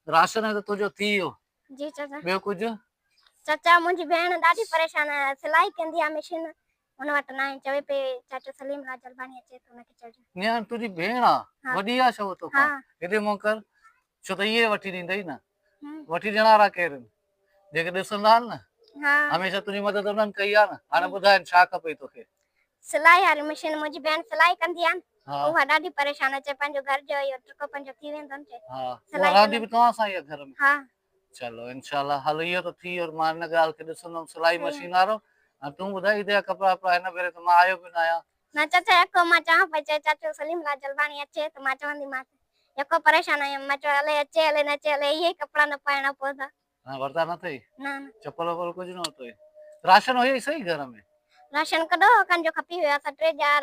Ration है तो तुझो थी वियो जी चाचा। ॿियो कुझु? चाचा मुंहिंजी भेण ॾाढी परेशान आहे, सिलाई कंदी आहे मशीन, हुन वटि न आहे, चवे पई चाचो सलीम लाजलवानी अचे त हुनखे चइजो। ईअं तुंहिंजी भेण आहे? हा वॾी आहे छा उहो तोखां? हा। हेॾे मुंहुं कर, छो त इहे वठी ॾींदई न। हम्म, वठी ॾियण वारा केरु आहिनि? जेके ॾिसंदा आहिनि न, हा हमेशह तुंहिंजी मदद उन्हनि कई आहे न। हाणे ॿुधाए छा खपई तोखे? सिलाई वारी मशीन, मुंहिंजी भेण सिलाई कंदी आहे न, हा उहा ॾाढी परेशान आहे, चए पंहिंजो घर जो इहो टुको पंहिंजो थी वेंदो न, चए हा, उहा सिलाई रहंदी कंदमि। बि तव्हां सां ई आहे घर में? हा चलो इंशाल्लाह, हल इहो त थी, और मां हिन ॻाल्हि खे ॾिसंदुमि सिलाई सही आहे। मशीन वारो। ऐं तूं ॿुधाई हिते जा कपिड़ा वपिड़ा, हिन भेरे त मां आयो बि न आहियां। न चाचा, यको मां चवां पई, चए चाचो सलीम लाजलवानी अचे त मां चवंदीमांसि, यको परेशान आहियां, मां चयो हले अचे हले न अचे हले, इहे ई कपिड़ा न पाइणा पवंदा। हाँ, वरता न अथई? न न चप्पल वप्पल कुझु न वरितोई? राशन हुयई सही घर में? राशन कॾो कंजो खपी वियो, असां 3 ॼाण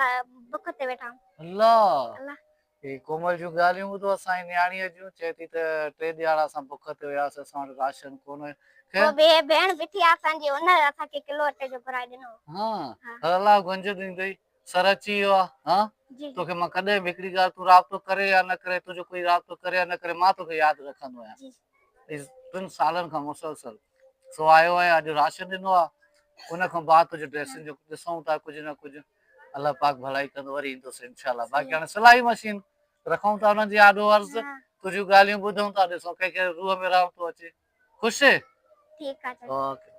बुख ते वेठा आहियूं। अल्लाह, अल्लाह हे कोमल जूं ॻाल्हियूं ॿुधो असांजी न्याणीअ जूं, चए थी त 3 ॼाणा असां बुख ते वियासीं, असां वटि राशन कोन हुयो। पोइ भेण बीठी आहे असांजी, हुन असांखे किलो अटे जो घुराए ॾिनो। हाँ, अल्लाह गुंज ॾींदई, सर अची वियो आहे। हाँ, जी तोखे मां कॾहिं बि हिकिड़ी ॻाल्हि, तूं राब्तो करे या न करे, तुंहिंजो कोई राब्तो करे या न करे, मां तोखे यादि रखंदो आहियां। जी 3 सालनि खां मुसलसल सो आयो आहियां, अॼु राशन ॾिनो आहे, उन खां बाद तुंहिंजे ड्रेसिन जो ॾिसूं था कुझु न कुझु। अल्लाह पाक भलाई कंदो, वरी ईंदुसि इंशाल्लाह। बाक़ी हाणे सिलाई मशीन रखूं था, हुननि जी आॾो अर्ज़ु, हाँ तुंहिंजियूं ॻाल्हियूं ॿुधूं था, ॾिसूं कंहिंखे रूह में रहम थो अचे। ख़ुशि? ठीक है चाचा। ओके।